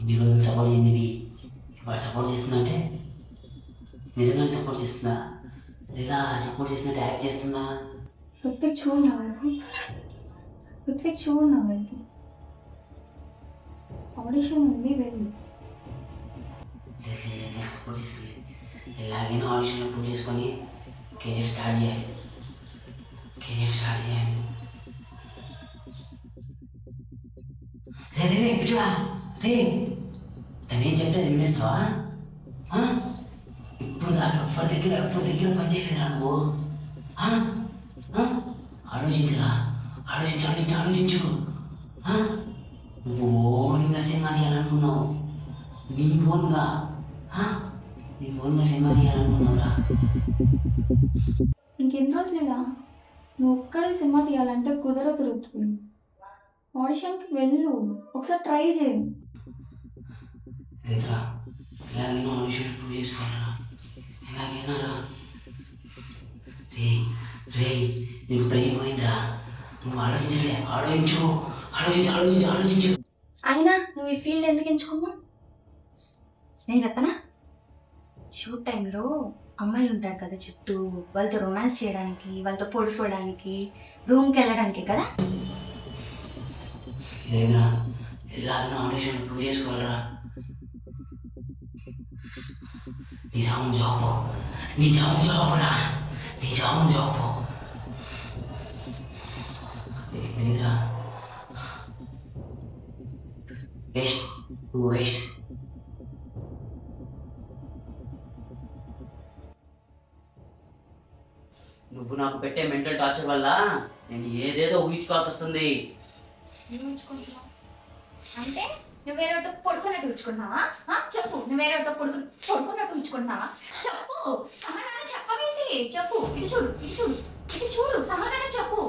ఇన్ని రోజులు సపోర్ట్ చేయండి. వాడు సపోర్ట్ చేస్తుందంటే నిజంగానే సపోర్ట్ చేస్తుందా, లేదా సపోర్ట్ చేసినట్టు యాక్ట్ చేస్తుందా? ఋత్విక్ చూడు నా వైపు. ఋత్విక్ చూడు నా వైపు. ఆడిషన్ ఉంది, వెళ్ళు. లేదు లేదు లేదు, సపోర్ట్ చేస్తుంది. ఎలాగైనా ఆడిషన్లో ప్రూవ్ చేసుకొని కెరీర్ స్టార్ట్ చేయాలి. కెరీర్ స్టార్ట్ చేయాలి. రే రే రే పిచ్చోడా, రే తనేం చెప్తే అది వినేస్తావా? ఆ? ఇప్పుడు దాకా ఎవరి దగ్గర పని చేయలేదురా నువ్వు. ఆ? ఆ? ఆలోచించురా, ఆలోచించు. ఆ? నువ్వు ఓన్గా సినిమా తీయాలనుకున్నావు. నీ ఓన్గా ఆ? నీ ఓన్గా సినిమా తీయాలనుకున్నావురా. ఇంకెన్ని రోజులు ఇలా నువ్వు ఒక్కడే సినిమా తీయాలంటే కుదరదు ఋత్విక్. ఆడిషన్కి వెళ్ళు, ఒకసారి ట్రై చేయి. లేదురా, ఎలాగైనా ఆడిషన్ ప్రూవ్ చేసుకోవాలరా, ఎలాగైనా రా. రే రే నీకు బ్రెయిన్ పోయిందిరా, నువ్వు ఆలోచించలే. ఆలోచించు. అయినా నువ్వు ఈ ఫీల్డ్ ఎందుకు ఎంచుకున్నావు నేను చెప్పనా? షూట్ టైంలో అమ్మాయిలు ఉంటారు కదా చుట్టూ, వాళ్ళతో రొమాన్స్ చేయడానికి, వాళ్ళతో పడుకోవడానికి, రూమ్కి వెళ్ళడానికి కదా. లేదురా, ఎలాగైనా ఆడిషన్ ప్రూవ్ చేసుకోవాలరా. నిజాము జాబురా, నిజాము జాబు. లేదురా, వేస్ట్. నువ్వు నాకు పెట్టే మెంటల్ టార్చర్ వల్ల నేను ఏదేదో ఊహించుకోవాల్సి వస్తుంది. అంటే నువ్వు వేరేతో పడుకున్నట్టు ఊహించుకుంటున్నావా? చెప్పు, నువ్వు వేరేతో పడుకున్నట్టు ఊహించుకుంటున్నావా? చెప్పు, సమాధానం చెప్పవేంటి? చెప్పు, ఇటు చూడు, సమాధానం చెప్పు.